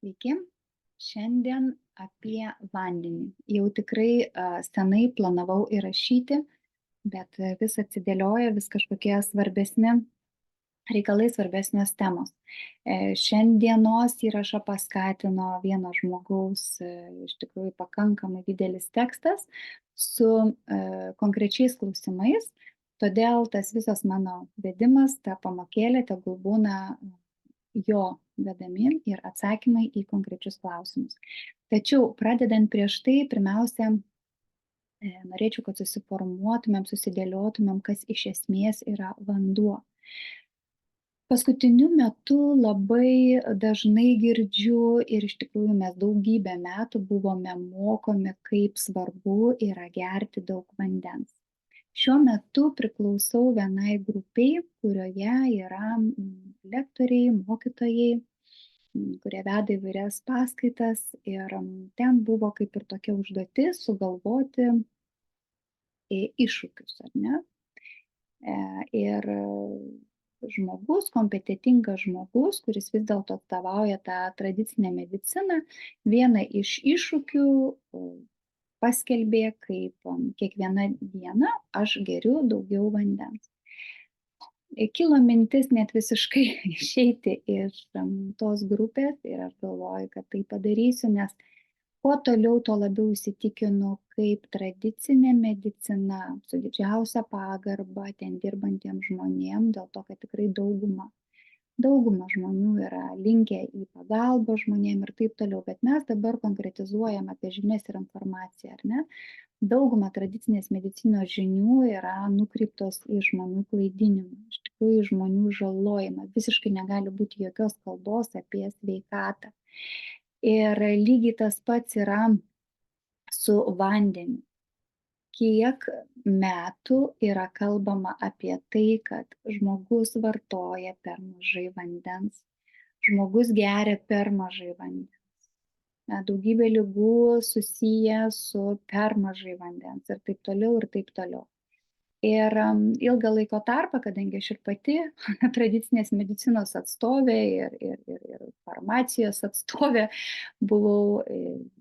Sveiki. Šiandien apie vandenį. Jau tikrai senai planavau įrašyti, bet vis atsidėlioja, vis kažkokie svarbesni reikalai, svarbesnės temos. Šiandienos įrašą paskatino vieno žmogaus iš tikrųjų pakankamai didelis tekstas su konkrečiais klausimais, todėl tas visas mano vedimas, ta pamokėlė tegul būna jo vedami ir atsakymai į konkrečius klausimus. Tačiau pradedant prieš tai, pirmiausia, norėčiau, kad susiformuotumėm, susidėliotumėm, kas iš esmės yra vanduo. Paskutiniu metu labai dažnai girdžiu ir iš tikrųjų mes daugybę metų buvome mokomi, kaip svarbu yra gerti daug vandens. Šiuo metu priklausau vienai grupiai, kurioje yra lektoriai, mokytojai, kurie veda įvairias paskaitas ir ten buvo kaip ir tokia užduotis sugalvoti iššūkius, ar ne? Ir žmogus, kompetentingas žmogus, kuris vis dėlto atstovauja tą tradicinę mediciną, vieną iš iššūkių paskelbė, kaip kiekvieną dieną aš geriu daugiau vandens. Kilo mintis net visiškai išeiti iš tos grupės ir aš galvoju, kad tai padarysiu, nes kuo toliau, tuo labiau įsitikinu, kaip tradicinė medicina su didžiausia pagarba ten dirbantiems žmonėms, dėl to, kad tikrai dauguma žmonių yra linkę į pagalbą žmonėm ir taip toliau, bet mes dabar konkretizuojam apie žinias ir informaciją, ar ne? Dauguma tradicinės medicinos žinių yra nukreiptos į žmonių klaidinimą, iš tikrųjų žmonių žalojimą, visiškai negali būti jokios kalbos apie sveikatą. Ir lygiai tas pats yra su vandeniu. Kiek metų yra kalbama apie tai, kad žmogus vartoja per mažai vandens, žmogus geria per mažai vandens. Daugybė ligų susiję su per mažai vandens ir taip toliau ir taip toliau. Ir ilgą laiko tarpą, kadangi aš ir pati tradicinės medicinos atstovė ir farmacijos atstovė buvau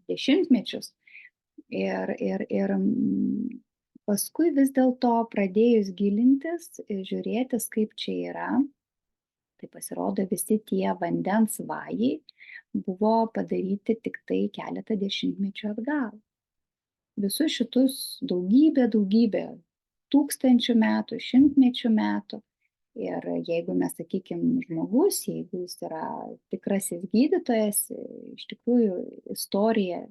dešimtmečius. Ir paskui vis dėlto pradėjus gilintis, žiūrėtis, kaip čia yra, tai pasirodo visi tie vandens vajai buvo padaryti tik tai keletą dešimtmečių atgal. Visus šitus daugybę tūkstančių metų, šimtmečių metų. Ir jeigu mes, sakykime, žmogus, jeigu jis yra tikrasis gydytojas, iš tikrųjų istorija,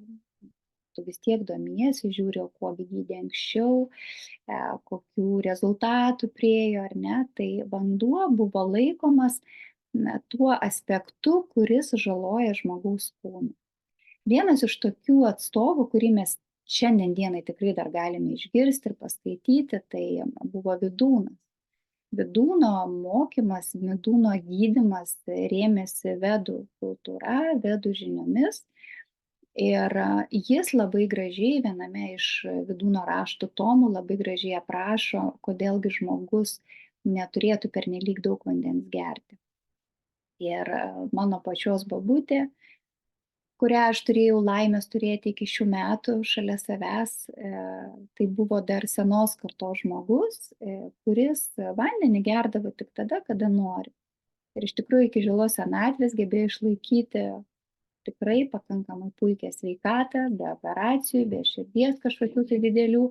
tu vis tiek domiesi, žiūri, kuo gydė anksčiau, kokių rezultatų priėjo ar ne, tai vanduo buvo laikomas tuo aspektu, kuris žaloja žmogaus kūną. Vienas iš tokių atstovų, kurį mes šiandien dienai tikrai dar galime išgirsti ir paskaityti, tai buvo Vidūnas. Vidūno mokymas, Vidūno gydymas rėmėsi vedų kultūra, vedų žiniomis. Ir jis labai gražiai viename iš Vidūno raštų tomų labai gražiai aprašo, kodėlgi žmogus neturėtų pernelyg daug vandens gerti. Ir mano pačios bobutė, kurią aš turėjau laimės turėti iki šių metų šalia savęs, tai buvo dar senos kartos žmogus, kuris vandenį gerdavo tik tada, kada nori. Ir iš tikrųjų iki žilos senatvės gebėjo išlaikyti tikrai pakankamai puikią sveikatą, be operacijų, be širdies kažkokių tai didelių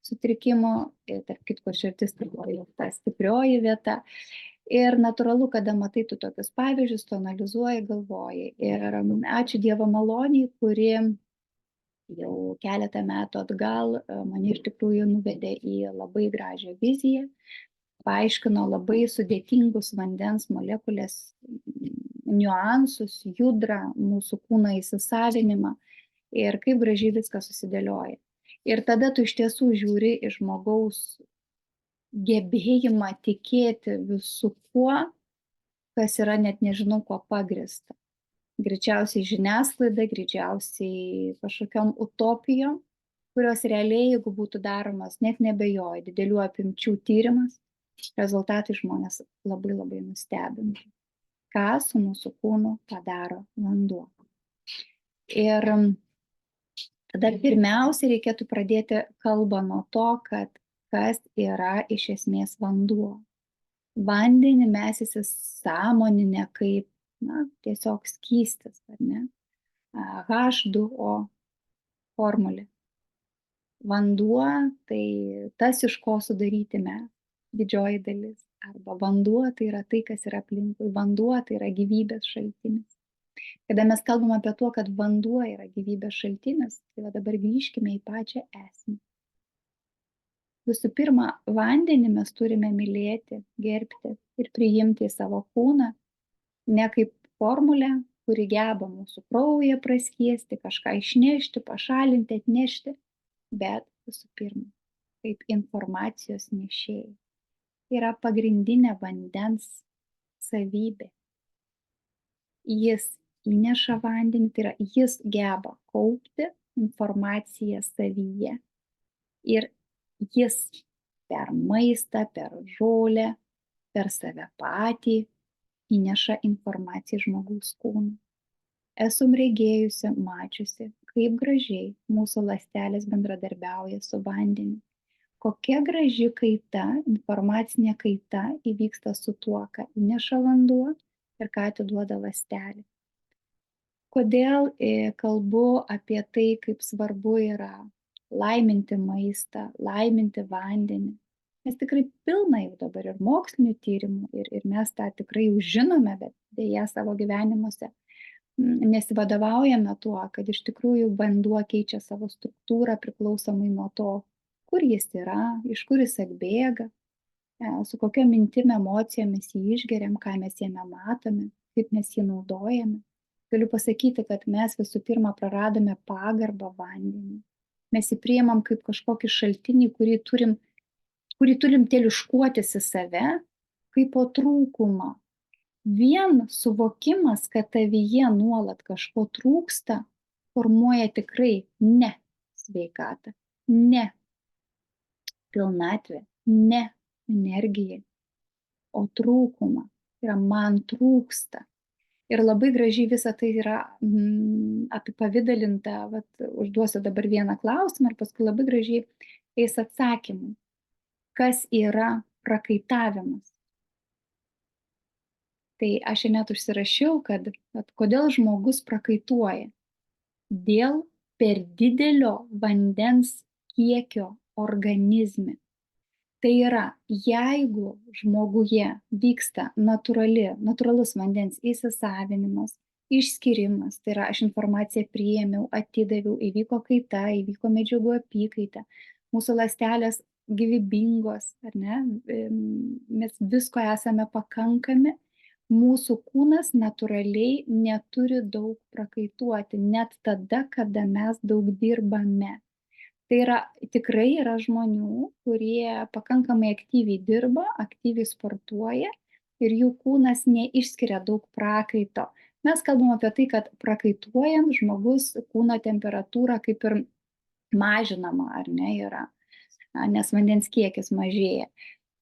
sutrikimų. Ir tarp kitko širdis tai buvo jau ta stiprioji vieta. Ir natūralu, kada matai tu tokius pavyzdžius, tu analizuoji, galvoji. Ir ačiū Dievo maloniai, kuri jau keletą metų atgal mane iš tikrųjų nuvedė į labai gražią viziją, paaiškino labai sudėtingus vandens molekulės niuansus, judrą, mūsų kūno įsisavinimą ir kaip gražiai viskas susidėlioja. Ir tada tu iš tiesų žiūri į žmogaus gebėjimą tikėti visu kuo, kas yra net nežinau kuo pagrįsta. Greičiausiai žiniasklaida, greičiausiai kažkokiom utopijom, kurios realiai, jeigu būtų daromas, net nebejoju, didelių apimčių tyrimas, rezultatai žmonės labai nustebintų. Ką su mūsų kūnu padaro vanduo. Ir tada pirmiausia reikėtų pradėti kalbą nuo to, kad kas yra iš esmės vanduo. Vandenį mes įsisąmoninę kaip, tiesiog skystis, ar ne? H2O formulė. Vanduo tai tas, iš ko sudaryti mes, didžioji dalis. Arba vanduo tai yra tai, kas yra aplinkui. Vanduo tai yra gyvybės šaltinis. Kada mes kalbam apie to, kad vanduo yra gyvybės šaltinis, tai va dabar grįžkime į pačią esmę. Visų pirma, vandenį mes turime mylėti, gerbti ir priimti į savo kūną, ne kaip formulę, kuri geba mūsų kraują praskiesti, kažką išnešti, pašalinti, atnešti, bet visų pirma, kaip informacijos nešėjai. Tai yra pagrindinė vandens savybė. Jis įneša vandenį, tai yra jis geba kaupti informaciją savyje ir jis per maistą, per žolę, per save patį įneša informaciją žmogaus kūną. Esu regėjusi, mačiusi, kaip gražiai mūsų ląstelės bendradarbiauja su vandeniu. Kokia graži kaita, informacinė kaita įvyksta su tuo, ką įneša vanduo ir ką atiduoda ląstelė. Kodėl kalbu apie tai, kaip svarbu yra laiminti maistą, laiminti vandenį. Mes tikrai pilna jau dabar ir mokslinių tyrimų ir mes tą tikrai jau žinome, bet dėja savo gyvenimuose nesivadovaujame tuo, kad iš tikrųjų vanduo keičia savo struktūrą priklausomai nuo to, kur jis yra, iš kur jis atbėga, su kokia mintim, emocijomis jį išgeriam, ką mes jame matome, kaip mes jį naudojame. Galiu pasakyti, kad mes visų pirma praradome pagarbą vandeniui. Mes jį priimam kaip kažkokį šaltinį, kurį turim teliškuotis į save, kaip po trūkumą. Vien suvokimas, kad tavyje nuolat kažko trūksta, formuoja tikrai ne sveikatą, ne pilnatvę, ne energiją, o trūkumą. Tai yra man trūksta. Ir labai gražiai visa tai yra apipavidalinta, užduosiu dabar vieną klausimą ir paskui labai gražiai eis atsakymai. Kas yra prakaitavimas? Tai aš ir net užsirašiau, kad kodėl žmogus prakaituoja? Dėl per didelio vandens kiekio organizme. Tai yra, jeigu žmoguje vyksta natūralus vandens įsisavinimas, išskyrimas, tai yra aš informaciją priėmiau, atidaviau, įvyko kaita, įvyko medžiagų apykaita, mūsų ląstelės gyvybingos, ar ne, mes visko esame pakankami, mūsų kūnas natūraliai neturi daug prakaituoti, net tada, kada mes daug dirbame. Tai yra, tikrai yra žmonių, kurie pakankamai aktyviai dirba, aktyviai sportuoja ir jų kūnas neišskiria daug prakaito. Mes kalbam apie tai, kad prakaituojant žmogus kūno temperatūra kaip ir mažinama, ar ne, yra, nes vandens kiekis mažėja.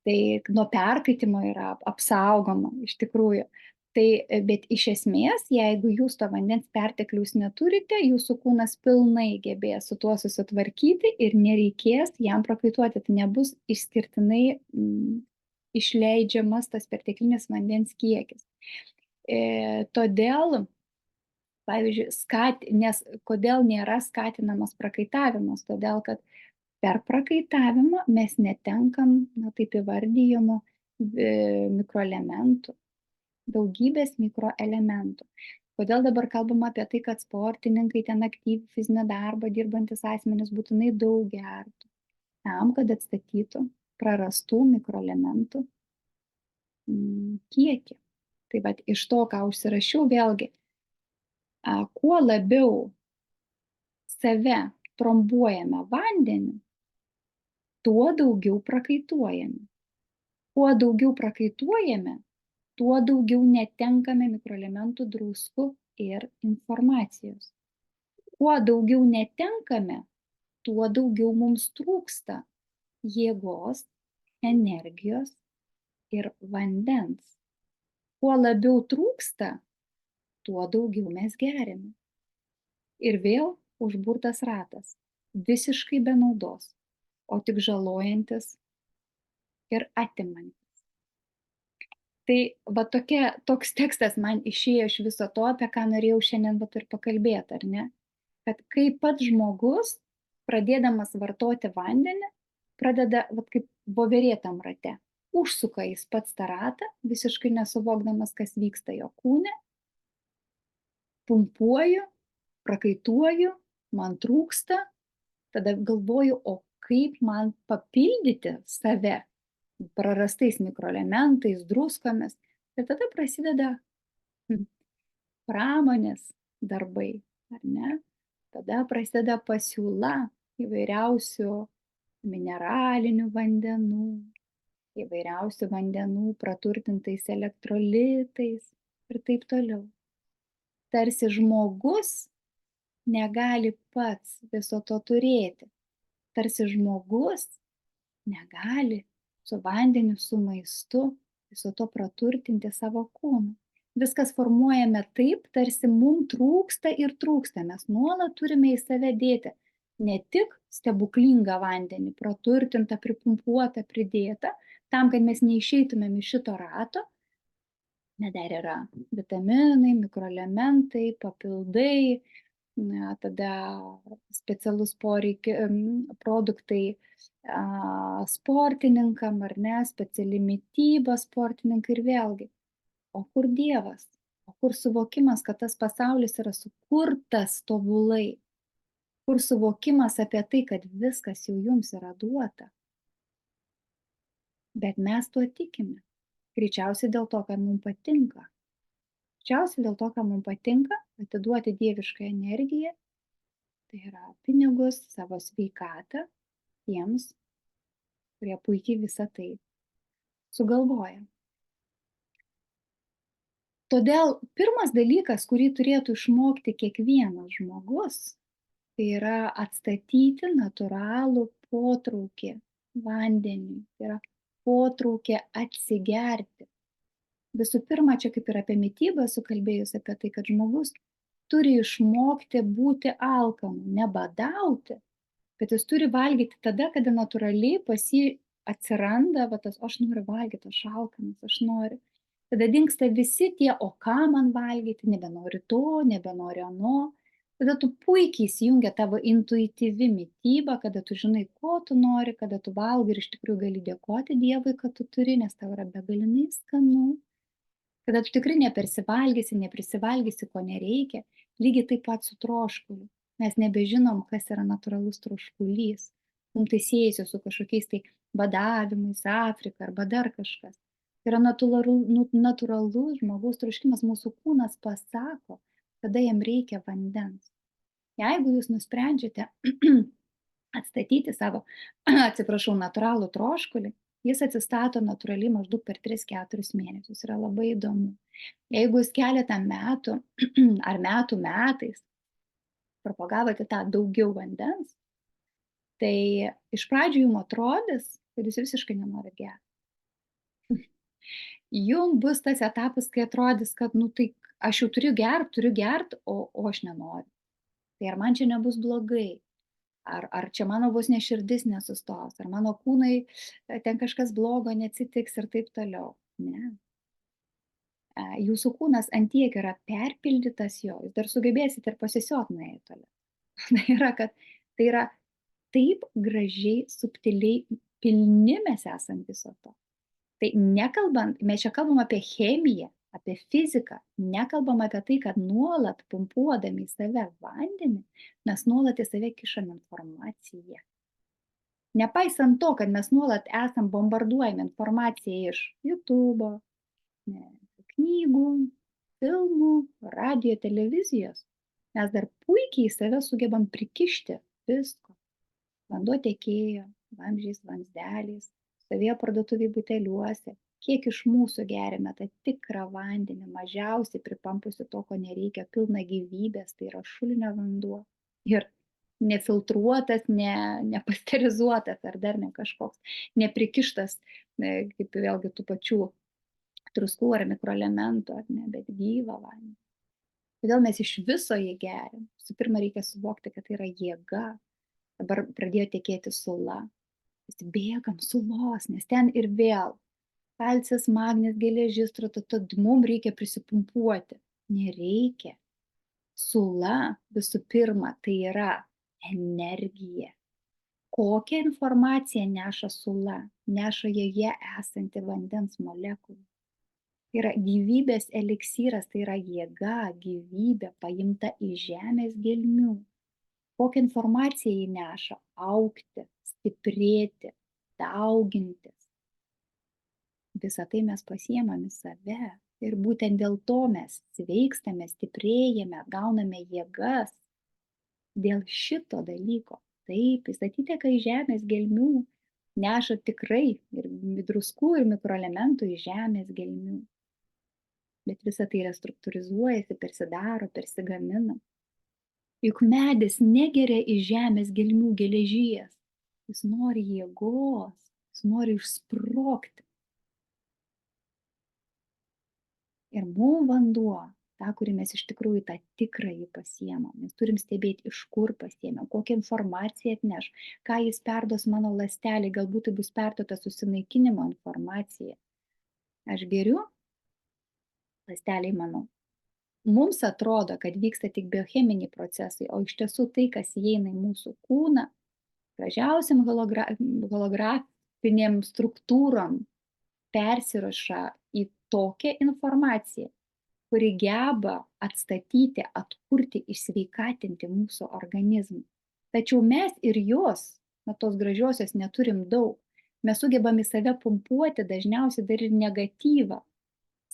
Tai nuo perkaitimo yra apsaugoma iš tikrųjų. Bet iš esmės, jeigu jūs to vandens pertekliaus neturite, jūsų kūnas pilnai gebės su tuo susitvarkyti ir nereikės jam prakaituoti. Tai nebus išskirtinai išleidžiamas tas perteklinis vandens kiekis. Todėl, pavyzdžiui, nes kodėl nėra skatinamas prakaitavimas? Todėl, kad per prakaitavimą mes netenkam, taip įvardyjamų mikroelementų. Daugybės mikroelementų. Kodėl dabar kalbama apie tai, kad sportininkai ten aktyvų fizinį darbą dirbantis asmenys būtinai daug gertų, tam, kad atstatytų prarastų mikroelementų kiekį. Tai vat iš to, ką užsirašiau, vėlgi, kuo labiau save trombuojame vandeniu, tuo daugiau prakaituojame. Kuo daugiau prakaituojame, tuo daugiau netenkame mikroelementų, druskų ir informacijos. Kuo daugiau netenkame, tuo daugiau mums trūksta jėgos, energijos ir vandens. Kuo labiau trūksta, tuo daugiau mes geriame. Ir vėl užburtas ratas, visiškai be naudos, o tik žalojantis ir atimantis. Tai va toks tekstas man išėjo iš viso to, apie ką norėjau šiandien vat ir pakalbėti, ar ne? Kad kai pats žmogus, pradėdamas vartoti vandenį, pradeda, vat kaip voverė tam rate, užsuka jis pats tą ratą, visiškai nesuvokdamas, kas vyksta jo kūne, pumpuoju, prakaituoju, man trūksta, tada galvoju, o kaip man papildyti save prarastais mikroelementais, druskomis. Ir tada prasideda pramonės darbai, ar ne? Tada prasideda pasiūla įvairiausių mineralinių vandenų, įvairiausių vandenų praturtintais elektrolitais ir taip toliau. Tarsi žmogus negali pats viso to turėti. Tarsi žmogus negali su vandeniu, su maistu viso to praturtinti savo kūną. Viskas formuojame taip, tarsi mums trūksta ir trūksta. Mes nuolat turime į save dėti ne tik stebuklingą vandenį, praturtintą, pripumpuotą, pridėtą, tam, kad mes neišeitumėm iš šito rato, bet dar yra vitaminai, mikroelementai, papildai, tada specialus produktai sportininkam, ar ne, speciali mityba sportininkai ir vėlgi. O kur Dievas? O kur suvokimas, kad tas pasaulis yra sukurtas tobulai? Kur suvokimas apie tai, kad viskas jau jums yra duota? Bet mes tuo tikime. Greičiausiai dėl to, kad mums patinka. Greičiausiai dėl to, kad mums patinka atiduoti dievišką energiją, tai yra pinigus, savo sveikatą tiems, kurie puikiai visą tai sugalvoja. Todėl pirmas dalykas, kurį turėtų išmokti kiekvienas žmogus, tai yra atstatyti natūralų potraukį vandeniui, tai yra potraukį atsigerti. Visų pirma, čia kaip ir apie mitybą esu kalbėjus apie tai, kad žmogus turi išmokti būti alkanu, ne badauti, bet jis turi valgyti tada, kada natūraliai pas jį atsiranda, va tas, aš noriu valgyti, aš alkanas, aš noriu. Tada dingsta visi tie, o ką man valgyti, nebenori to, nebenori ano. Tada tu puikiai įsijungia tavo intuityvi mityba, kada tu žinai, ko tu nori, kada tu valgai ir iš tikrųjų gali dėkoti Dievui, kad tu turi, nes tau yra begalinai skanu. Kada tu tikrai nepersivalgysi, neprisivalgysi, ko nereikia, lygiai taip pat su troškuliu. Mes nebežinom, kas yra natūralus troškulys. Mums tai siejasi su kažkokiais tai badavimais, Afrika arba dar kažkas. Tai yra natūralus žmogaus troškimas, mūsų kūnas pasako, kada jam reikia vandens. Jeigu jūs nusprendžiate atstatyti savo, natūralų troškulį, jis atsistato natūraliai maždaug per 3-4 mėnesius. Yra labai įdomu. Jeigu jūs keletą metų ar metų metais propagavote tą daugiau vandens, tai iš pradžių jums atrodys, kad jūs visiškai nenorit gerti. Jums bus tas etapas, kai atrodys, kad tai aš jau turiu gert, o aš nenoriu. Tai ar man čia nebus blogai? Ar čia mano vos ne širdis nesustos, ar mano kūnai ten kažkas blogo neatsitiks ir taip toliau. Ne. Jūsų kūnas antiek yra perpildytas jo, jūs dar sugebėsite ir pasisiot nuėję toliau. Tai yra taip gražiai, subtiliai pilni mes esam viso to. Tai nekalbant, mes čia kalbam apie chemiją, apie fiziką, nekalbam apie tai, kad nuolat pumpuodami į save vandenį, mes nuolat į save kišam informaciją. Nepaisant to, kad mes nuolat esam bombarduojami informaciją iš YouTube, knygų, filmų, radijo, televizijos, mes dar puikiai į save sugebam prikišti visko. Vanduo tekėjo, vamzdžiais, vamzdeliais, stovėjo parduotuviai buteliuose. Kiek iš mūsų geriame tą tikrą vandenį, mažiausiai pripampusi to, ko nereikia, pilna gyvybės, tai yra šulinio vanduo. Ir nefiltruotas, nepasterizuotas ar dar ne kažkoks, neprikištas, kaip vėlgi tų pačių druskų ar mikroelementų, ar ne, bet gyvą vandenį. Kodėl mes iš viso jį geriam? Visų pirma, reikia suvokti, kad tai yra jėga. Dabar pradėjo tekėti sula. Vis bėgam sulos, nes ten ir vėl kalcis, magnis, geležis, mums reikia prisipumpuoti. Nereikia. Sula visų pirma tai yra energija. Kokią informaciją neša sula? Neša joje esanti vandens molekulė. Tai yra gyvybės eliksyras, tai yra jėga, gyvybė paimta iš žemės gelmių. Kokią informaciją jį neša? Augti, stiprėti, daugintis. Visą tai mes pasiemam į save. Ir būtent dėl to mes sveikstame, stiprėjame, gauname jėgas. Dėl šito dalyko. Taip, jis atiteka į žemės gelmių, neša tikrai ir druskų, ir mikroelementų iš žemės gelmių. Bet visa tai restruktūrizuojasi, persidaro, persigamina. Juk medis negeria iš žemės gelmių geležies. Jis nori jėgos, jis nori išsprogti. Ir mums vanduo, tą, kurį mes iš tikrųjų tą tikrąjį pasiemam. Mes turim stebėti, iš kur pasiemam, kokią informaciją atneš, ką jis perduos mano ląstelį, galbūt tai bus perduota susinaikinimo informacija. Aš geriu, ląsteliai mano. Mums atrodo, kad vyksta tik biocheminiai procesai, o iš tiesų tai, kas įeina į mūsų kūną, gražiausiam holografiniam struktūrom persiraša į tokią informaciją, kuri geba atstatyti, atkurti, išsveikatinti mūsų organizmą. Tačiau mes ir jos, tos gražiosios, neturim daug. Mes sugebam į save pumpuoti dažniausiai dar ir negatyvą.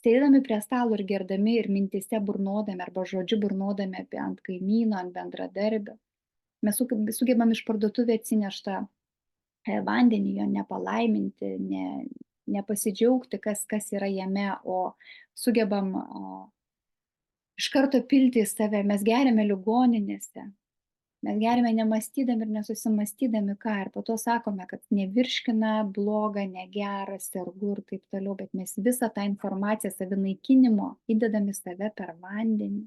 Sėdami prie stalo ir gerdami ir mintise burnodami arba žodžiu burnodami apie ant kaimyno, ant bendradarbio. Mes sugebam iš parduotuvės atsineštą vandenį, jo nepalaiminti, nepasidžiaugti, kas yra jame, o sugebam iš karto pilti į save. Mes geriame ligoninėse, mes geriame nemąstydami ir nesusimastydami ką, ir po to sakome, kad nevirškina, bloga, negera, sergu ir taip toliau, bet mes visą tą informaciją savinaikinimo įdedam į save per vandenį.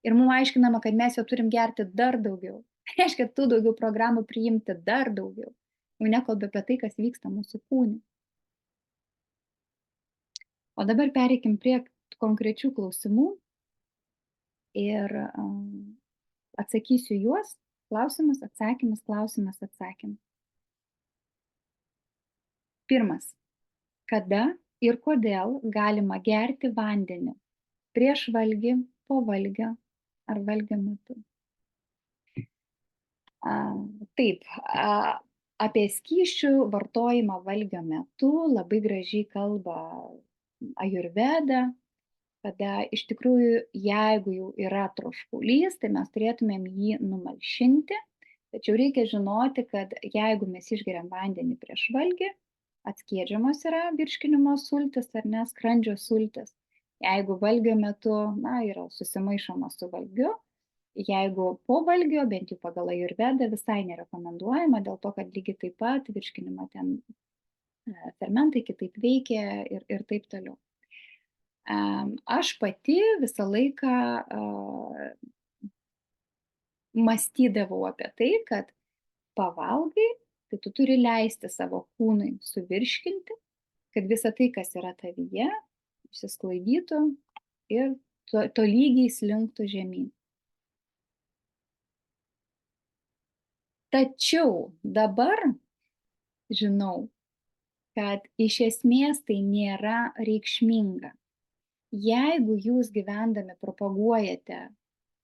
Ir mums aiškinama, kad mes jo turim gerti dar daugiau. Reiškia, tų daugiau programų priimti dar daugiau. Jau nekalbu apie tai, kas vyksta mūsų kūne. O dabar pereikim prie konkrečių klausimų ir atsakysiu juos. Klausimas, atsakymas, klausimas, atsakymas. Pirmas. Kada ir kodėl galima gerti vandenį prieš valgį, po valgio ar valgio metu? Taip, apie skysčių vartojimą valgio metu labai gražiai kalba ajurveda, kada iš tikrųjų, jeigu jau yra troškulys, tai mes turėtumėm jį numalšinti, tačiau reikia žinoti, kad jeigu mes išgeriam vandenį prieš valgį, atskiedžiamos yra virškinimo sultys ar ne, skrandžio sultys. Jeigu valgio metu, yra susimaišoma su valgiu, jeigu po valgio, bent jau pagal ajurvedą, visai nerekomenduojama, dėl to, kad lygiai taip pat virškinimo ten fermentai kitaip veikia ir taip toliau. Aš pati visą laiką mąstydavau apie tai, kad pavalgai, tai tu turi leisti savo kūnui suvirškinti, kad visa tai, kas yra tavyje, išsisklaidytų ir tolygiai slinktų žemyn. Tačiau dabar žinau, kad iš esmės tai nėra reikšminga. Jeigu jūs gyvendami propaguojate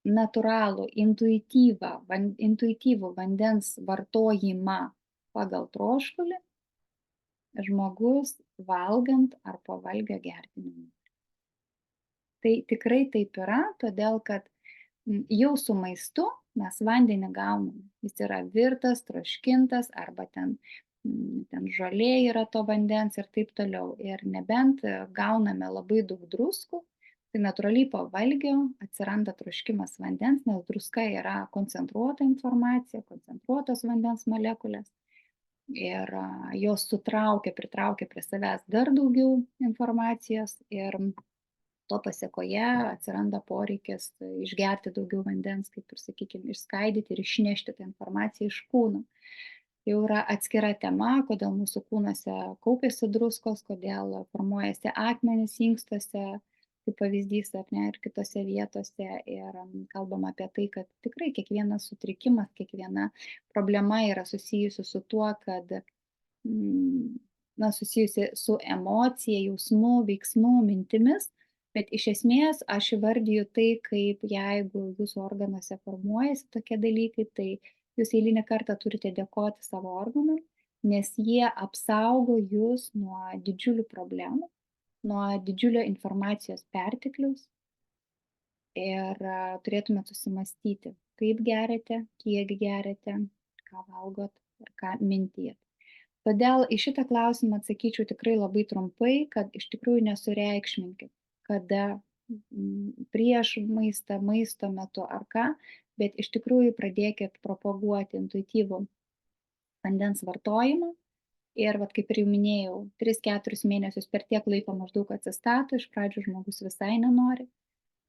natūralų, intuityvų vandens vartojimą pagal troškulį, žmogus valgant ar po valgio gerti nenori. Tai tikrai taip yra, todėl kad jau su maistu mes vandenį gauname. Jis yra virtas, troškintas arba ten žolė yra to vandens ir taip toliau. Ir nebent gauname labai daug druskų, tai natūraliai po valgio atsiranda troškimas vandens, nes druska yra koncentruota informacija, koncentruotos vandens molekulės. Ir jos pritraukia prie savęs dar daugiau informacijos ir To pasėkoje atsiranda poreikis išgerti daugiau vandens, kaip ir, sakykime, išskaidyti ir išnešti tą informaciją iš kūno. Jau yra atskira tema, kodėl mūsų kūnuose kaupiasi druskos, kodėl formuojasi akmenys inkstuose, kaip pavyzdys, ar ne, ir kitose vietose. Ir kalbam apie tai, kad tikrai kiekvienas sutrikimas, kiekviena problema yra susijusi su tuo, kad susijusi su emocija, jausmu, veiksmu, mintimis. Bet iš esmės aš įvardyju tai, kaip jeigu jūsų organuose formuojasi tokie dalykai, tai jūs eilinį kartą turite dėkoti savo organam, nes jie apsaugo jūs nuo didžiulių problemų, nuo didžiulio informacijos pertekliaus. Ir turėtumėt susimastyti, kaip geriate, kiek geriate, ką valgot ir ką mintijat. Todėl į šitą klausimą atsakyčiau tikrai labai trumpai, kad iš tikrųjų nesureikšminkit, kada prieš maistą, maisto metu ar ką, bet iš tikrųjų pradėkit propaguoti intuityvų vandens vartojimą. Ir vat, kaip ir jau minėjau, 3-4 mėnesius per tiek laiko maždaug atsistato, iš pradžių žmogus visai nenori,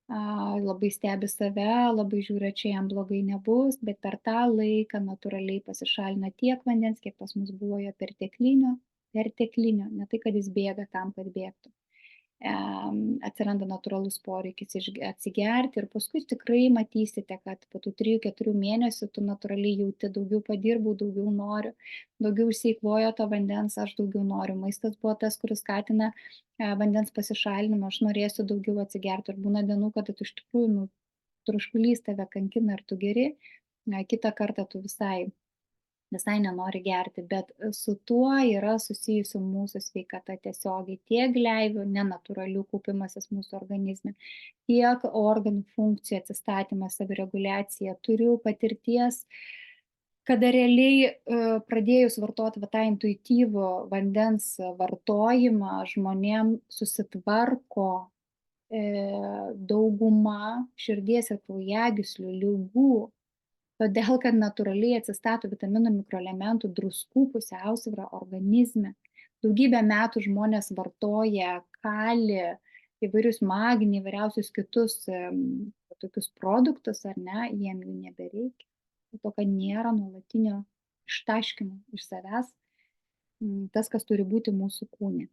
labai stebi save, labai žiūri, čia jam blogai nebus, bet per tą laiką natūraliai pasišalina tiek vandens, kiek pas mus buvo jo perteklinio, ne tai, kad jis bėga tam, kad bėgtų. Atsiranda natūralus poreikis atsigerti ir paskui tikrai matysite, kad po tų 3-4 mėnesių tu natūraliai jauti, daugiau padirbau, daugiau noriu, daugiau išseikvojo to vandens, aš daugiau noriu. Maistas buvo tas, kuris skatina vandens pasišalinimą, aš norėsiu daugiau atsigerti. Ir būna dienų, kad tu iš tikrųjų troškulys tave kankina ir tu geri, kitą kartą tu visai nenori gerti, bet su tuo yra susijusi mūsų sveikata tiesiogiai, tiek gleivių nenatūralių kaupimasis mūsų organizme, tiek organų funkcijų atsistatymas, savireguliacija. Turiu patirties, kada realiai pradėjus vartoti tą intuityvų vandens vartojimą, žmonėm susitvarko dauguma širdies ir kraujagyslių ligų. Todėl, kad natūraliai atsistato vitaminų, mikroelementų, druskų pusiausvyrą organizme. Daugybę metų žmonės vartoja kalį, įvairius magnį, įvairiausius kitus tokius produktus, ar ne, jiem jų nebereikia. Dėl to, kad nėra nuolatinio ištaškymo iš savęs, tas, kas turi būti mūsų kūne.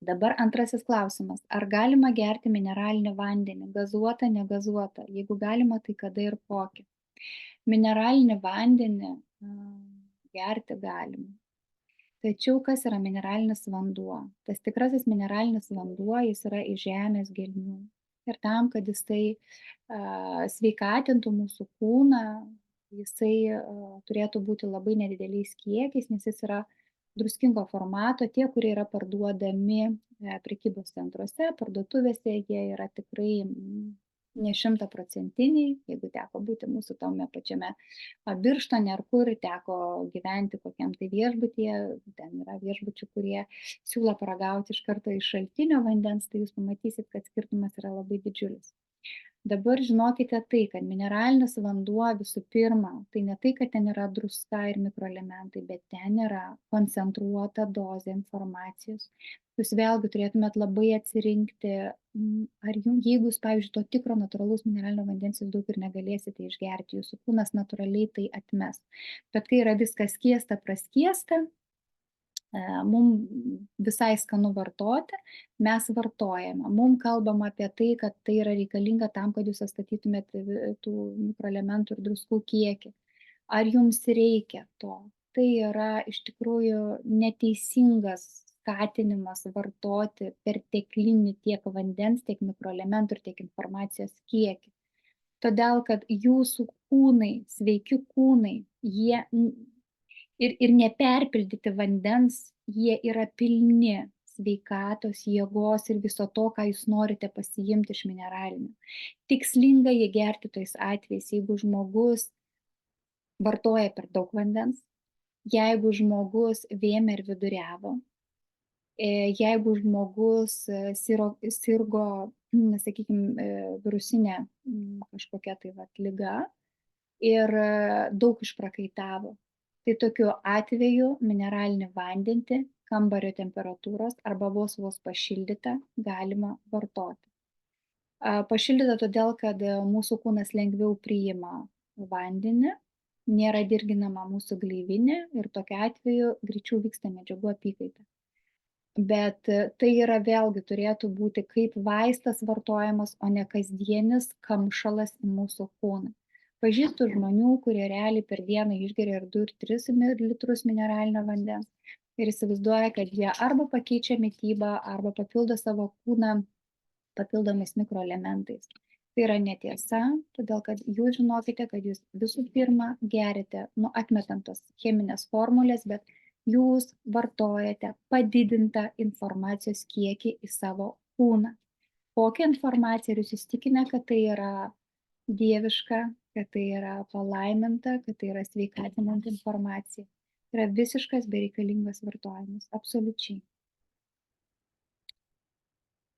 Dabar antrasis klausimas. Ar galima gerti mineralinį vandenį, gazuotą, negazuotą? Jeigu galima, tai kada ir kokį? Mineralinį vandenį gerti galima. Tačiau kas yra mineralinis vanduo? Tas tikrasis mineralinis vanduo, jis yra iš žemės gelmių. Ir tam, kad jisai sveikatintų mūsų kūną, jisai turėtų būti labai nedideliais kiekiais, nes jis yra druskingo formato. Tie, kurie yra parduodami prekybos centruose, parduotuvėse, jie yra tikrai ne 100%, jeigu teko būti mūsų tome pačiame Birštone ar kur teko gyventi kokiam tai viešbutyje, ten yra viešbučių, kurie siūlo paragauti iš karto iš šaltinio vandens, tai jūs pamatysit, kad skirtumas yra labai didžiulis. Dabar žinokite tai, kad mineralinis vanduo visų pirma, tai ne tai, kad ten yra druska ir mikroelementai, bet ten yra koncentruota dozė informacijos. Jūs vėlgi turėtumėt labai atsirinkti, ar jums, jeigu jūs, pavyzdžiui, to tikro natūralaus mineralinio vandens jūs daug ir negalėsite išgerti, jūsų kūnas natūraliai tai atmes. Bet kai yra viskas skiesta, praskiesta, mums visai skanu vartoti, mes vartojame. Mums kalbama apie tai, kad tai yra reikalinga tam, kad jūs atstatytumėte tų mikroelementų ir druskų kiekį. Ar jums reikia to? Tai yra iš tikrųjų neteisingas skatinimas vartoti perteklinį tiek vandens, tiek mikroelementų ir tiek informacijos kiekį. Todėl, kad jūsų kūnai, sveiki kūnai, jie ir neperpildyti vandens, jie yra pilni sveikatos, jėgos ir viso to, ką jūs norite pasiimti iš mineralinio. Tikslinga jį gerti tais atvejais, jeigu žmogus vartoja per daug vandens, jeigu žmogus vėmė ir viduriavo, jeigu žmogus sirgo, sakykime, virusinė kažkokia tai liga ir daug išprakaitavo. Tai tokiu atveju mineralinį vandenį kambario temperatūros arba vos pašildytą galima vartoti. Pašildytą todėl, kad mūsų kūnas lengviau priima vandenį, nėra dirginama mūsų gleivinė ir tokiu atveju greičiau vyksta medžiagų apykaita. Bet tai yra vėlgi turėtų būti kaip vaistas vartojamas, o ne kasdienis kamšalas į mūsų kūną. Pažįstu žmonių, kurie realiai per dieną išgeria ir 2 ir 3 litrus mineralinio vandens ir įsivaizduoja, kad jie arba pakeičia mitybą, arba papildo savo kūną papildomais mikroelementais. Tai yra netiesa, todėl kad jūs žinokite, kad jūs visų pirma gerite, atmetant tos cheminės formulės, bet jūs vartojate padidintą informacijos kiekį į savo kūną. Kokią informaciją ir jūs įsitikinę, kad tai yra dieviška, kad tai yra palaiminta, kad tai yra sveikatinanti informacija. Tai yra visiškas bereikalingas vartojimas, absoliučiai.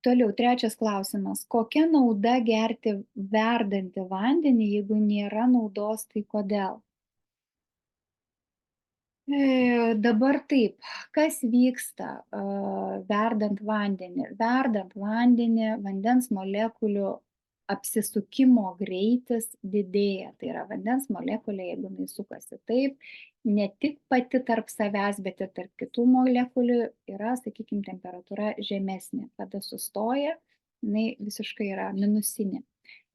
Toliau, 3 klausimas. Kokia nauda gerti verdantį vandenį, jeigu nėra naudos, tai kodėl? Dabar taip, kas vyksta verdant vandenį? Verdant vandenį, vandens molekulių apsisukimo greitis didėja. Tai yra vandens molekulė, jeigu jinai sukasi taip, ne tik pati tarp savęs, bet ir tarp kitų molekulių yra, sakykime, temperatūra žemesnė. Kada sustoja, jinai visiškai yra minusinė.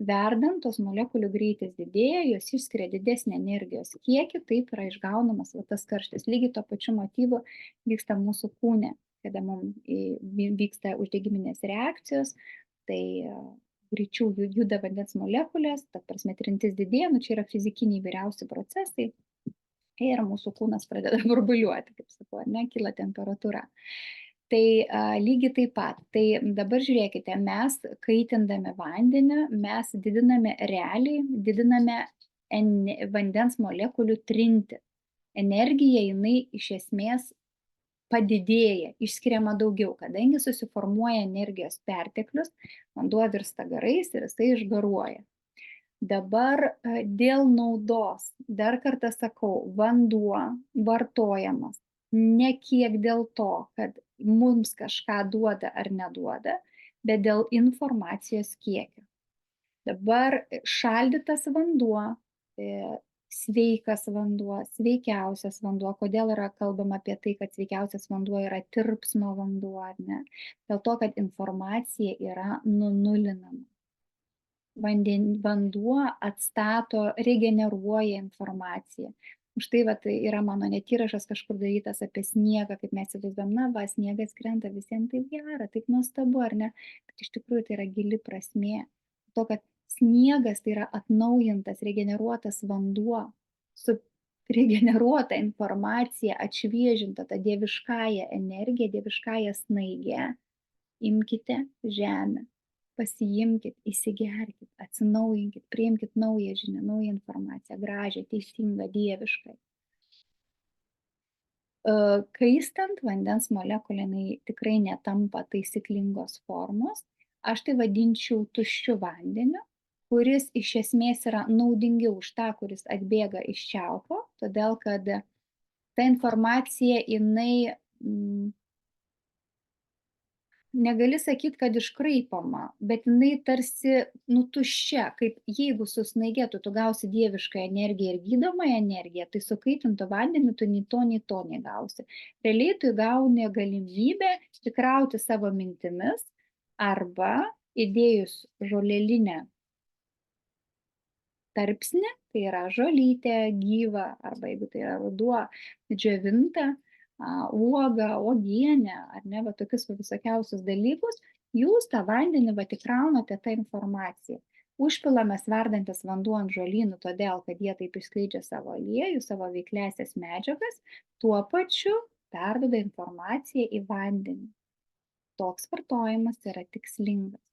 Verdant, tos molekulių greitis didėja, jos išskiria didesnį energijos kiekį, taip yra išgaunamas tas karštis. Lygiai to pačiu motyvu vyksta mūsų kūne, kada mums vyksta uždegiminės reakcijos, tai greičiau juda vandens molekulės, ta prasme trintis didėja, čia yra fizikiniai įvairiausi procesai ir mūsų kūnas pradeda burbuliuoti, kaip sakau, kyla temperatūra. Tai lygiai taip pat. Tai dabar žiūrėkite, mes kaitindami vandenį, mes didiname vandens molekulių trintį. Energija jinai iš esmės padidėja, išskiriama daugiau, kadangi susiformuoja energijos perteklius, vanduo virsta garais ir jisai išgaruoja. Dabar dėl naudos, dar kartą sakau, vanduo vartojamas ne kiek dėl to, kad mums kažką duoda ar neduoda, bet dėl informacijos kiekio. Dabar šaldytas vanduo, sveikas vanduo, sveikiausias vanduo. Kodėl yra kalbama apie tai, kad sveikiausias vanduo yra tirpsmo vanduo, ar ne? Dėl to, kad informacija yra nunulinama. Vanduo atstato, regeneruoja informaciją. Už tai yra mano net įrašas kažkur darytas apie sniegą, kaip mes įsivaizduojam, sniegas krenta, visiems taip gera, taip nuostabu, ar ne? Bet iš tikrųjų tai yra gili prasmė. To, kad sniegas tai yra atnaujintas, regeneruotas vanduo, su regeneruota informacija, atšviežinta ta dieviškąja energija, dieviškąja snaige. Imkite žemę, pasiimkit, įsigerkit, atsinaujinkit, priimkit naują žinią, naują informaciją, gražią, teisingą, dievišką. Kaistant vandens molekulė tikrai netampa taisyklingos formos. Aš tai vadinčiau tuščiu vandeniu, kuris iš esmės yra naudingiau už tą, kuris atbėga iš čiaupo, todėl kad ta informacija jinai negali sakyti, kad iškraipoma, bet jinai tarsi tuščia, kaip jeigu su snaige tu gausi dievišką energiją ir gydomąją energiją, tai su kaitintu vandeniu tu nei to negausi. Realiai tu gauni galimybę įkrauti savo mintimis arba įdėjus žolėlinę tarpsnį, tai yra žolytė, gyva, arba jeigu tai yra ruduo, džiovinta, uoga, uogienė, ar ne, tokius visokiausius dalykus, jūs tą vandenį įkraunate tą informaciją. Užpilamas verdantis vanduo ant žolynų, todėl, kad jie taip išskleidžia savo aliejų, savo veikliąsias medžiagas, tuo pačiu perduoda informaciją į vandenį. Toks vartojimas yra tikslingas.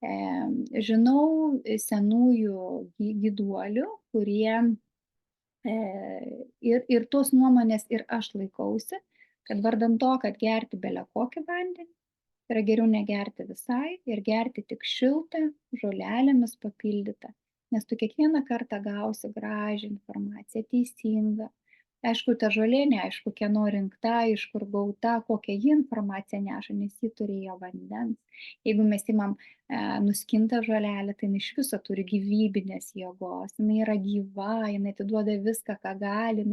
Žinau senųjų gyduolių, kurie ir tos nuomonės ir aš laikausi, kad vardan to, kad gerti belę kokį vandenį, yra geriau negerti visai ir gerti tik šiltą, žolelėmis papildytą, nes tu kiekvieną kartą gausi gražią informaciją, teisingą, Aišku, ta žolė neaišku, kieno rinkta, iš kur gauta, kokią ji informaciją neša, nes ji turėjo vandens. Jeigu mes imam nuskintą žolelę, tai jinai iš viso turi gyvybinės jėgos, jinai yra gyva, jinai atiduoda viską, ką gali,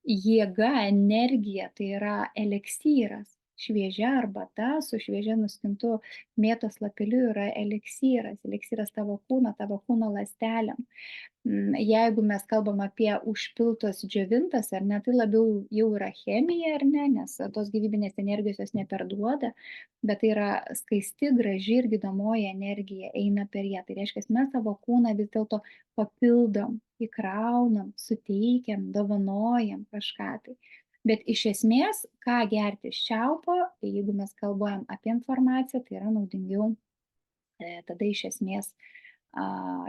jėga, energija, tai yra eleksyras. Šviežia arbata su šviežia nuskintu mėtos lapeliu yra eleksyras, eleksyras tavo kūno ląstelėm. Jeigu mes kalbam apie užpiltas džiovintas, ar ne, tai labiau jau yra chemija, ar ne, nes tos gyvybinės energijos jos neperduoda, bet tai yra skaisti, graži ir gydomoji energija eina per ją. Tai reiškia, mes savo kūną vis dėlto papildom, įkraunam, suteikiam, dovanojam kažką tai. Bet iš esmės, ką gerti iš čiaupo, jeigu mes kalbam apie informaciją, tai yra naudingiau tada iš esmės,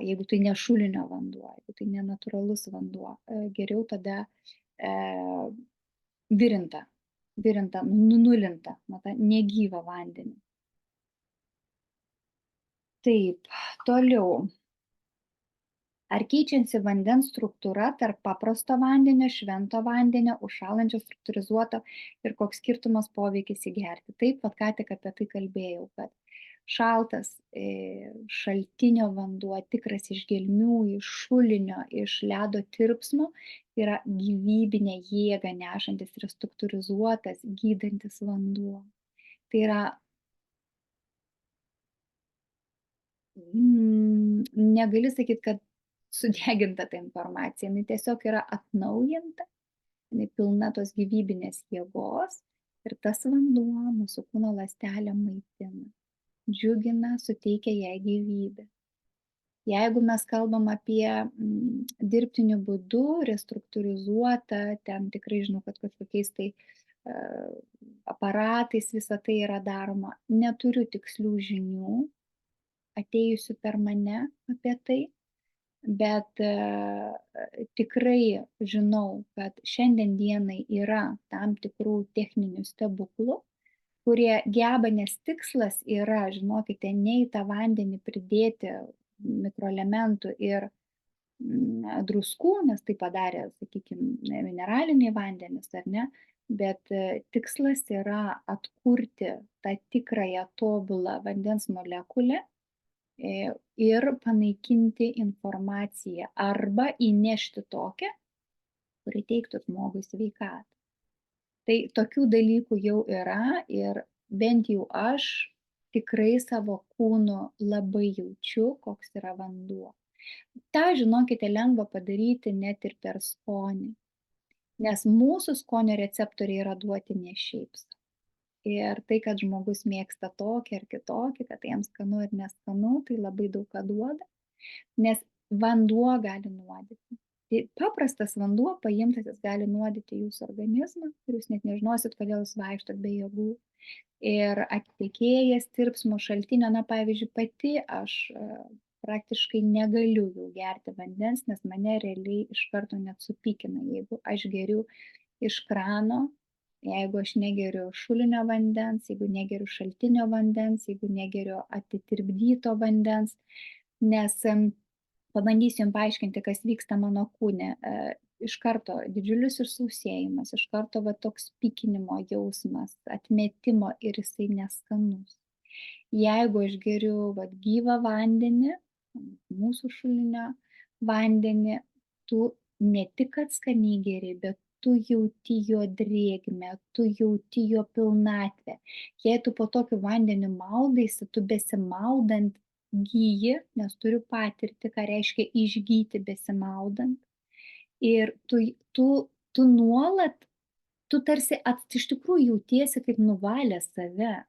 jeigu tai ne šulinio vanduo, jeigu tai ne natūralus vanduo, geriau tada virintą, nulintą, negyvą vandenį. Taip, toliau. Ar keičiasi vandens struktūra tarp paprasto vandenio, švento vandenio, užšąlančio struktūrizuoto ir koks skirtumas poveikis įgerti? Taip, vat ką tik apie tai kalbėjau, kad šaltas šaltinio vanduo, tikras iš gelmių, iš šulinio, iš ledo tirpsmo, yra gyvybinę jėgą nešantis ir struktūrizuotas, gydantis vanduo. Tai yra, negali sakyti, kad sudeginta ta informacija, jinai tiesiog yra atnaujinta, jinai pilna tos gyvybinės jėgos ir tas vanduo mūsų kūno ląstelę maitina, džiugina, suteikia jai gyvybę. Jeigu mes kalbam apie dirbtiniu būdu, restruktūrizuotą, ten tikrai žinau, kad kažkokiais tai aparatais visą tai yra daroma, neturiu tikslių žinių atėjusių per mane apie tai, bet tikrai žinau, kad šiandien dienai yra tam tikrų techninių stebuklų, kurie geba, nes tikslas yra, žinokite, ne į tą vandenį pridėti mikroelementų ir druskų, nes tai padarė, sakykime, mineraliniai vandenys, ar ne, bet tikslas yra atkurti tą tikrąją tobulą vandens molekulę ir panaikinti informaciją arba įnešti tokią, kuri teiktų žmogui sveikatą. Tai tokių dalykų jau yra ir bent jau aš tikrai savo kūnu labai jaučiu, koks yra vanduo. Ta, žinokite, lengva padaryti net ir per skonį, nes mūsų skonio receptoriai yra duoti ne šiaip sau. Ir tai, kad žmogus mėgsta tokį ar kitokį, kad jam skanu ir neskanu, tai labai daug ką duoda, nes vanduo gali nuodyti. Tai paprastas vanduo paimtas, jis gali nuodyti jūsų organizmą ir jūs net nežinosit, kodėl jūs vaikštot be jėgų. Ir atitekėjęs tirpsmo šaltinio, pavyzdžiui, pati aš praktiškai negaliu jau gerti vandens, nes mane realiai iš karto net supykina, jeigu aš geriu iš krano, jeigu aš negeriu šulinio vandens, jeigu negeriu šaltinio vandens, jeigu negeriu atitirpdyto vandens, nes pabandysiu jums paaiškinti, kas vyksta mano kūne. Iš karto didžiulis išsausėjimas, iš karto toks pykinimo jausmas, atmetimo ir jisai neskanus. Jeigu aš geriu gyvą vandenį, mūsų šulinio vandenį, tu ne tik kad skaniai geri, bet tu jauti jo drėgmę, tu jauti jo pilnatvę. Jei tu po tokiu vandeniu maudaisi, tu besimaudant gyji, nes turiu patirti, ką reiškia išgyti besimaudant. Ir tu nuolat, tu tarsi iš tikrųjų jautiesi kaip nuvalęs save.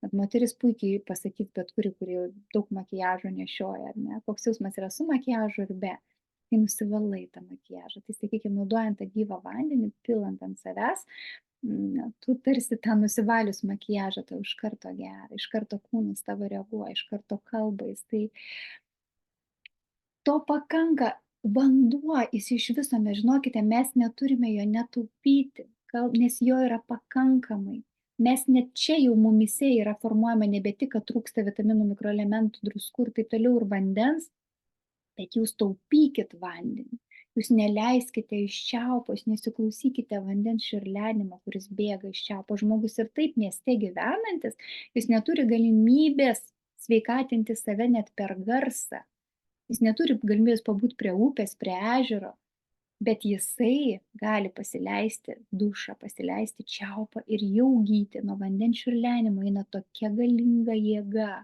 Bet moteris puikiai pasakys, bet kuri jau daug makiažo nešioja, ar ne? Koks jausmas yra su makiažu ir be. Tai nusivalai tą makiažą. Tai, sakykime, naudojant tą gyvą vandenį, pilant ant savęs, tu tarsi tą nusivalius makiažą, tai iš karto gera, iš karto kūnas tavo reaguoja, iš karto kalba. Tai to pakanka. Vanduo, jis iš viso, mes žinokite, mes neturime jo netaupyti, nes jo yra pakankamai. Mes net čia jau mumise yra formuojama nebe tik, kad trūksta vitaminų, mikroelementų, druskų ir taip toliau ir vandens, bet jūs taupykit vandenį. Jūs neleiskite iš čiaupo, jūs nesiklausykite vandens čiurlenimo, kuris bėga iš čiaupo. Žmogus ir taip mieste gyvenantis, jis neturi galimybės sveikatinti save net per garsą. Jis neturi galimybės pabūti prie upės, prie ežero, bet jisai gali pasileisti dušą, pasileisti čiaupą ir jau gyti. Nuo vandens čiurlenimo eina tokia galinga jėga.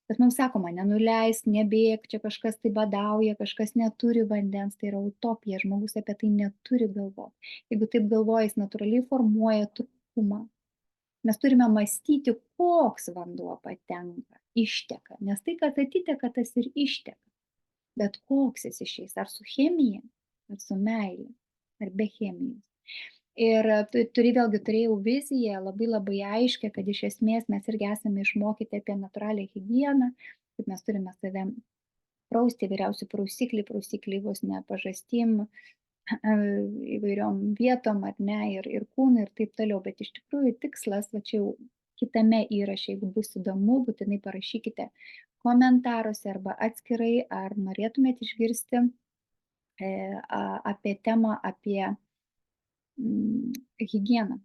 Bet mums sakoma, nenuleisk, nebėk, čia kažkas tai badauja, kažkas neturi vandens, tai yra utopija, žmogus apie tai neturi galvoti. Jeigu taip galvoja, jis natūraliai formuoja trūkumą. Mes turime mąstyti, koks vanduo patenka, išteka, nes tai, kad atiteka, tas ir išteka. Bet koks jis išeis, ar su chemija, ar su meilė, ar be chemijos. Ir turėjau viziją labai aiškę, kad iš esmės mes irgi esame išmokyti apie natūralią higieną, kaip mes turime save prausti, vyriausių prausikliai vos ne pažastim, įvairiom vietom, ar ne, ir kūnui ir taip toliau. Bet iš tikrųjų tikslas, va čia jau kitame įraše, jeigu bus įdomu, būtinai parašykite komentaruose arba atskirai, ar norėtumėte išgirsti apie temą, apie higieną,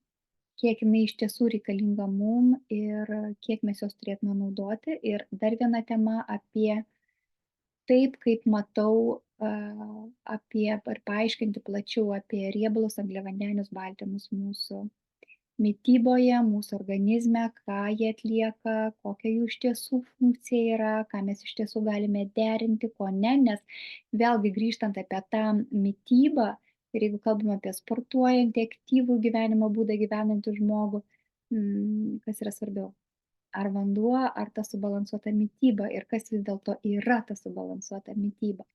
kiek jinai iš tiesų reikalinga mum ir kiek mes jos turėtume naudoti. Ir dar viena tema apie taip, kaip matau, apie ar paaiškinti plačiau apie riebalus, angliavandenius, baltymus mūsų mityboje, mūsų organizme, ką jie atlieka, kokia jų iš tiesų funkcija yra, ką mes iš tiesų galime derinti, ko ne, nes vėlgi grįžtant apie tą mitybą, ir jeigu kalbame apie sportuojantį, aktyvų gyvenimo būdą gyvenantį žmogų, kas yra svarbiau? Ar vanduo, ar ta subalansuota mityba ir kas vis dėlto yra ta subalansuota mityba.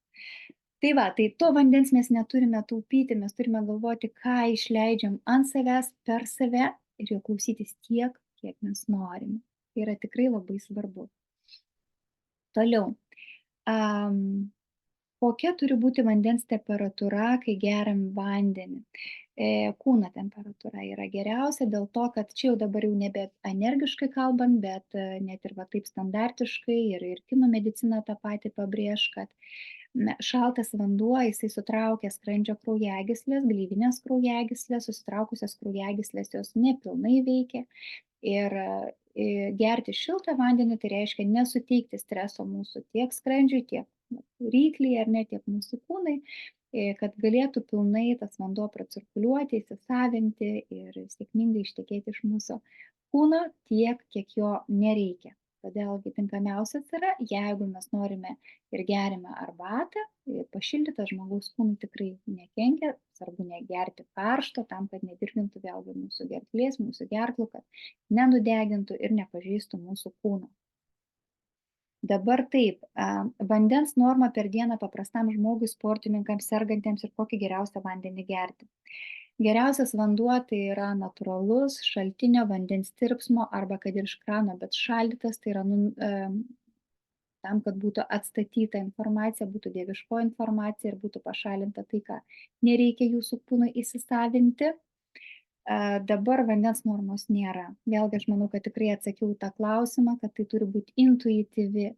Tai va, tai to vandens mes neturime taupyti, mes turime galvoti, ką išleidžiam ant savęs, per save ir jo klausytis tiek, kiek mes norime. Tai yra tikrai labai svarbu. Toliau. Kokia turi būti vandens temperatūra, kai geriam vandenį? Kūno temperatūra yra geriausia dėl to, kad čia jau dabar jau nebe energiškai kalbant, bet net ir va taip standartiškai ir kinų medicina tą patį pabrėž, kad šaltas vanduo, jisai sutraukia skrandžio kraujagyslės, gleivinės kraujagyslės, susitraukusios kraujagyslės jos nepilnai veikia. Ir gerti šiltą vandenį tai reiškia nesuteikti streso mūsų tiek skrandžiui, tiek rykliai ar ne, tiek mūsų kūnai, kad galėtų pilnai tas vanduo pracirkuliuoti, įsisavinti ir sėkmingai ištekėti iš mūsų kūno tiek, kiek jo nereikia. Todėlgi tinkamiausias yra, jeigu mes norime ir gerime arbatą, pašildytą žmogaus kūnui tikrai nekenkia, svarbu negerti karšto, tam, kad nedirgintų vėlgi mūsų gerklės, mūsų gerklų, kad nenudegintų ir nepažeistų mūsų kūno. Dabar taip, vandens norma per dieną paprastam žmogui, sportininkams, sergantiems ir kokį geriausią vandenį gerti. Geriausias vanduo tai yra natūralus šaltinio vandens tirpsmo arba kad ir iš krano, bet šaldytas, tai yra tam, kad būtų atstatyta informacija, būtų dieviško informacija ir būtų pašalinta tai, ką nereikia jūsų kūnui įsisavinti. Dabar vandens normos nėra. Vėlgi aš manau, kad tikrai atsakiau tą klausimą, kad tai turi būti intuityvi.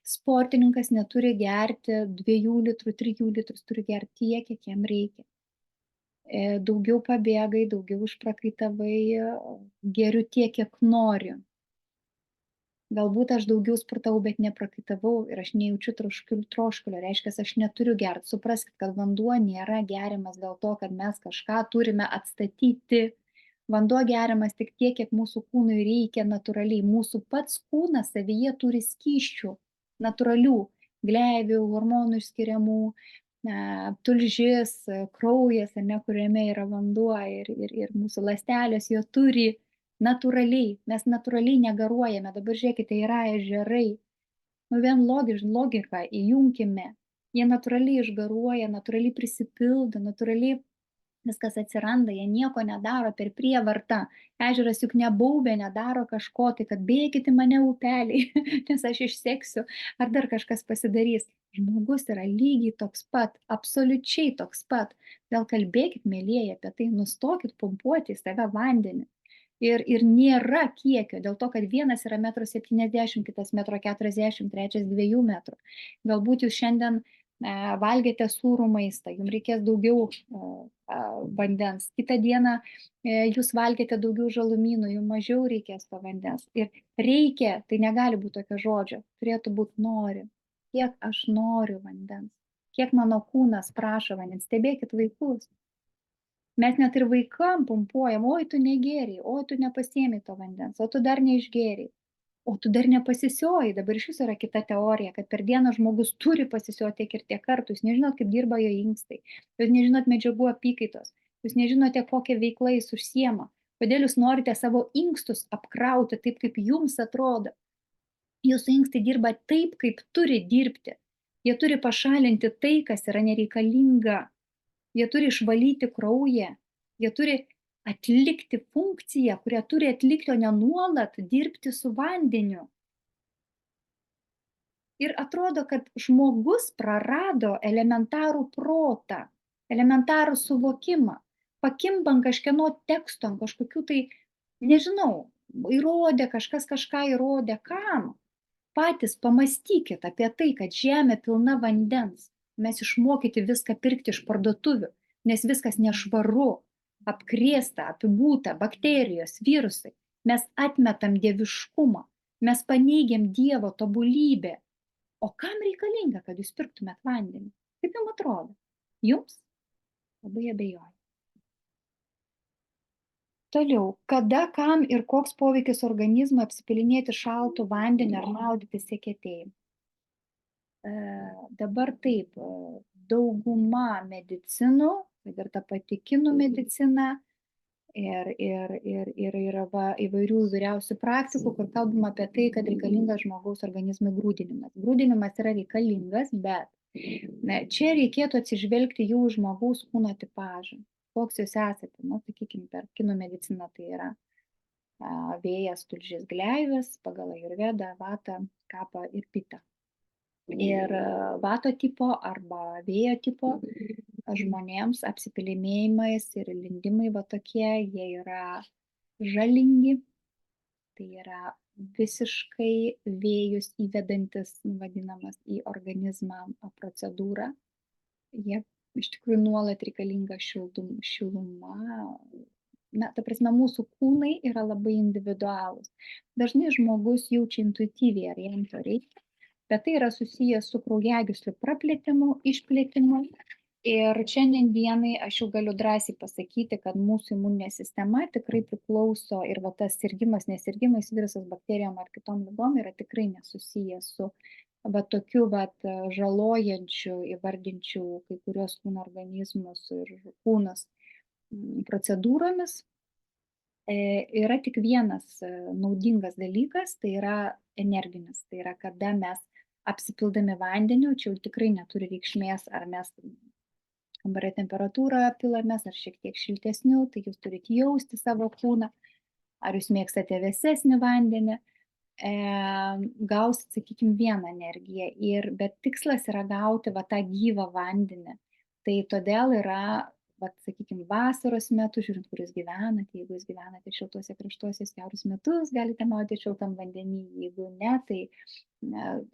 Sportininkas neturi gerti 2 litrų, 3 litrus, turi gerti tiek, kiek jam reikia. Daugiau pabėgai, daugiau užprakaitavai, geriu tiek, kiek noriu. Galbūt aš daugiau sportavau, bet neprakaitavau ir aš nejaučiu troškulio, reiškia, aš neturiu gerti. Supraskite, kad vanduo nėra geriamas dėl to, kad mes kažką turime atstatyti. Vanduo geriamas tik tiek, kiek mūsų kūnui reikia natūraliai. Mūsų pats kūnas savyje turi skysčių natūralių, gleivių, hormonų išskiriamų, tulžis, kraujas, kuriame yra vanduo ir mūsų ląstelės jo turi natūraliai. Mes natūraliai negaruojame. Dabar žiūrėkite, yra ežerai. Vien logiką įjunkime. Jie natūraliai išgaruoja, natūraliai prisipildo, natūraliai viskas atsiranda, jie nieko nedaro per prievartą. Ežeras juk nebaubė, nedaro kažko, tai kad bėkite mane upeliai, nes aš išseksiu, ar dar kažkas pasidarys. Žmogus yra lygiai toks pat, absoliučiai toks pat. Gal kalbėkit, mėlyjeji, apie tai, nustokit pumpuoti į save vandenį. Ir nėra kiekio, dėl to, kad vienas yra 1,70 m, kitas 1,40 m, trečias 2 m. Galbūt jūs šiandien valgėte sūrų maistą, jums reikės daugiau vandens. Kitą dieną jūs valgėte daugiau žalumynų, jums mažiau reikės to vandens. Ir reikia, tai negali būti tokio žodžio, turėtų būti nori. Kiek aš noriu vandens, kiek mano kūnas prašo vandens. Stebėkit vaikus. Mes net ir vaikam pumpuojam, oi tu negėriai, oi tu nepasiėmei to vandens, o tu dar neišgėriai. O tu dar nepasisioji, dabar iš viso yra kita teorija, kad per dieną žmogus turi pasisioti tiek ir tiek kartų, jūs nežinot, kaip dirba jo inkstai, jūs nežinot medžiagų apykaitos, jūs nežinote, kokią veiklą jis užsiema, kodėl jūs norite savo inkstus apkrauti taip, kaip jums atrodo. Jūsų inkstai dirba taip, kaip turi dirbti. Jie turi pašalinti tai, kas yra nereikalinga. Jie turi išvalyti kraują. Jie turi atlikti funkciją, kurią turi atlikti, o ne nuolat dirbti su vandeniu. Ir atrodo, kad žmogus prarado elementarų protą, elementarų suvokimą. Pakimbam kažkieno teksto, ant kažkokių tai, nežinau, įrodė, kažkas kažką įrodė. Kam? Patys pamastykit apie tai, kad žemė pilna vandens. Mes išmokyti viską pirkti iš parduotuvių, nes viskas nešvaru, apkrėsta, apibūta, bakterijos, virusai. Mes atmetam dieviškumą, mes paneigiam Dievo tobulybę. O kam reikalinga, kad jūs pirktumėt vandenį? Kaip jums atrodo? Jums? Labai abejoju. Toliau, kada, kam ir koks poveikis organizmui apsipilinėti šaltų vandenį ar maudytis eketėj? Dabar taip, dauguma medicinų, kad ir ta pati kinų medicina, ir yra įvairių įvairiausių praktikų, kur kalbama apie tai, kad reikalingas žmogaus organizmui grūdinimas. Grūdinimas yra reikalingas, bet čia reikėtų atsižvelgti jų žmogaus kūno tipažą. Koks jūs esate, sakykime, per kinų mediciną tai yra vėjas, tulžis, gleivės, pagal ajurvedą, vatą, kapą ir pitą. Ir vato tipo arba vėjo tipo žmonėms apsipilimėjimais ir lindimai va tokie, jie yra žalingi, tai yra visiškai vėjus įvedantis, vadinamas, į organizmą procedūra. Jie iš tikrųjų nuolat reikalinga šiluma. Ta prasme, mūsų kūnai yra labai individualūs. Dažnai žmogus jaučia intuityviai, ar jam to reikia, bet tai yra susijęs su kraujagyslių praplėtimu, išplėtimu. Ir šiandien dienai aš jau galiu drąsiai pasakyti, kad mūsų imuninė sistema tikrai priklauso ir tas sirgimas, nesirgimais, virusas, bakterijom ar kitom ligom yra tikrai nesusijęs su tokiu žalojančiu, įvardinčių kai kurios kūno organizmus ir kūnus procedūromis. Yra tik vienas naudingas dalykas, tai yra energinis, tai yra kada mes apsipildami vandeniu, čia jau tikrai neturi reikšmės, ar mes kambario temperatūrą pilamės, ar šiek tiek šiltesnių, tai jūs turite jausti savo kūną, ar jūs mėgstate vėsesnį vandenį, gausit, sakykime, vieną energiją, bet tikslas yra gauti tą gyvą vandenį. Tai todėl yra, sakykime, vasaros metu, žiūrint, kur jūs gyvenate, jeigu jūs gyvenate šiltuose kraštuose, kiaurus metus galite maudytis šiltam vandenį, jeigu ne, tai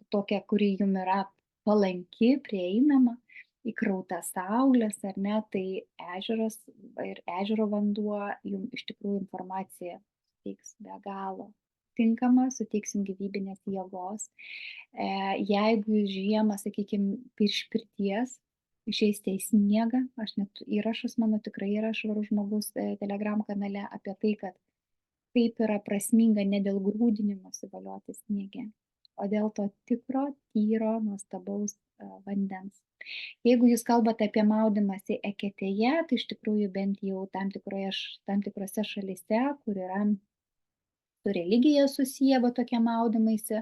tokia, kuri jums yra palanki, prieinama, įkrauta saulės, ar ne, tai ežeras ir ežero vanduo jums iš tikrųjų informaciją suteiks be galo tinkama, suteiksim gyvybinės jėgos. Jeigu jūs žiemą, sakykime, iš pirties išeisite į sniegą, aš net įrašas mano tikrai yra Švarus žmogus Telegram kanale apie tai, kad kaip yra prasminga ne dėl grūdinimosi valioti sniege, o dėl to tikro, tyro, nuostabaus vandens. Jeigu jūs kalbate apie maudymąsi eketėje, tai iš tikrųjų bent jau tam tikrose šalyse, kur yra su religija susiję tokie maudymaisi,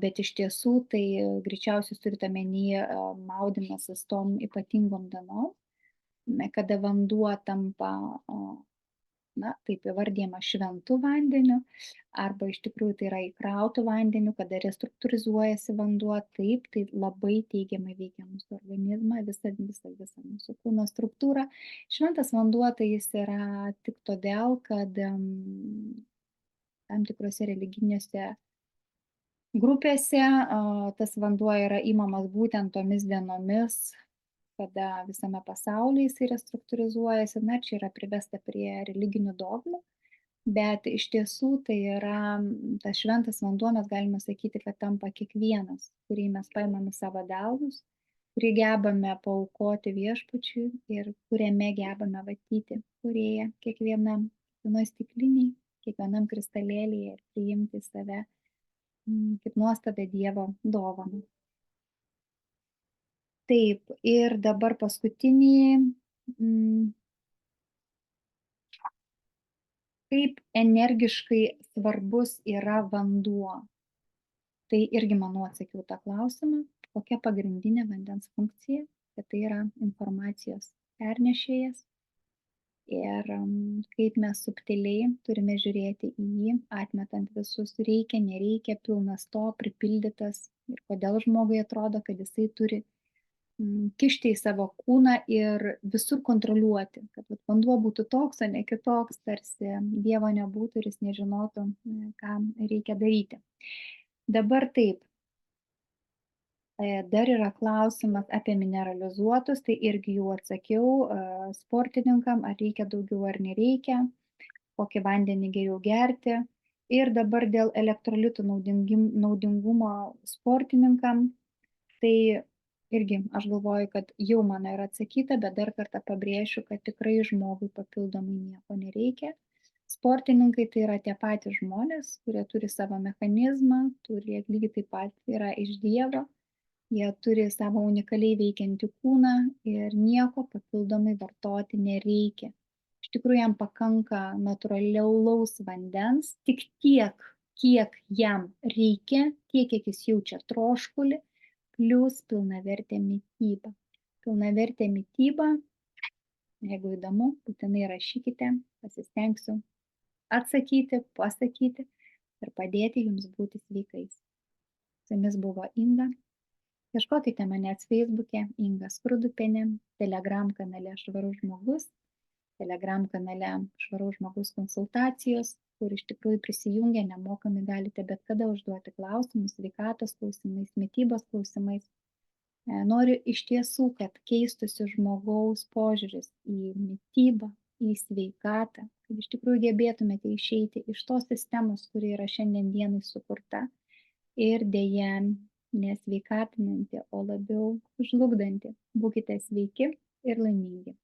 bet iš tiesų tai greičiausiai turite omeny maudymasis tom ypatingom dienom, kada vanduo tampa, taip įvardyjama, šventu vandeniu, arba iš tikrųjų tai yra įkrautų vandeniu, kada restruktūrizuojasi vanduo, taip, tai labai teigiamai veikia mūsų organizmą, visą mūsų kūno struktūrą. Šventas vanduo tai jis yra tik todėl, kad tam tikrose religinėse Grupėse tas vanduo yra imamas būtent tomis dienomis, kada visame pasaulyje jisai restruktūrizuojasi. Na, čia yra privesta prie religinių dogmų, bet iš tiesų tai yra tas šventas vanduo, mes galime sakyti, kad tampa kiekvienas, kurį mes paimame savo delnus, kurį gebame paaukoti viešpačiui ir kuriame gebame matyti kūrėją kiekvienoj stikliniai, kiekvienam kristalėlyje ir priimti save kaip nuostabią Dievo dovaną. Taip, ir dabar paskutinį, kaip energiškai svarbus yra vanduo. Tai irgi, manau, atsakiau tą klausimą, kokia pagrindinė vandens funkcija, kad tai yra informacijos pernešėjas. Ir kaip mes subtiliai turime žiūrėti į jį, atmetant visus reikia, nereikia, pilnas to, pripildytas. Ir kodėl žmogui atrodo, kad jisai turi kišti į savo kūną ir visur kontroliuoti, kad vanduo būtų toks, o ne kitoks, tarsi Dievo nebūtų ir jis nežinotų, ką reikia daryti. Dabar taip. Dar yra klausimas apie mineralizuotus, tai irgi jau atsakiau sportininkam, ar reikia daugiau ar nereikia, kokį vandenį geriau gerti. Ir dabar dėl elektrolitų naudingumo sportininkam, tai irgi aš galvoju, kad jau man yra atsakyta, bet dar kartą pabrėšiu, kad tikrai žmogui papildomai nieko nereikia. Sportininkai tai yra tie patys žmonės, kurie turi savo mechanizmą, kurie lygiai taip pat yra iš Dievo. Jie turi savo unikaliai veikiantį kūną ir nieko papildomai vartoti nereikia. Iš tikrųjų, jam pakanka natūralaus vandens, tik tiek, kiek jam reikia, tiek, kiek jis jaučia troškulį, plus pilnavertė mityba. Pilnavertė mityba, jeigu įdomu, būtinai rašykite, pasistengsiu atsakyti, pasakyti ir padėti jums būti sveikais. Su jumis buvo Inga. Ieškokite manęs Facebook'e Inga Skrudupienė, Telegram kanale Švarus žmogus, Telegram kanale Švaraus žmogus konsultacijos, kur iš tikrųjų prisijungę nemokamai galite bet kada užduoti klausimus, sveikatos klausimais, mitybos klausimais. Noriu iš tiesų, kad keistųsi žmogaus požiūris į mitybą, į sveikatą, kad iš tikrųjų gebėtumėte išeiti iš tos sistemos, kuri yra šiandien dienai sukurta ir dėja nesveikatinanti, o labiau žlugdanti. Būkite sveiki ir laimingi.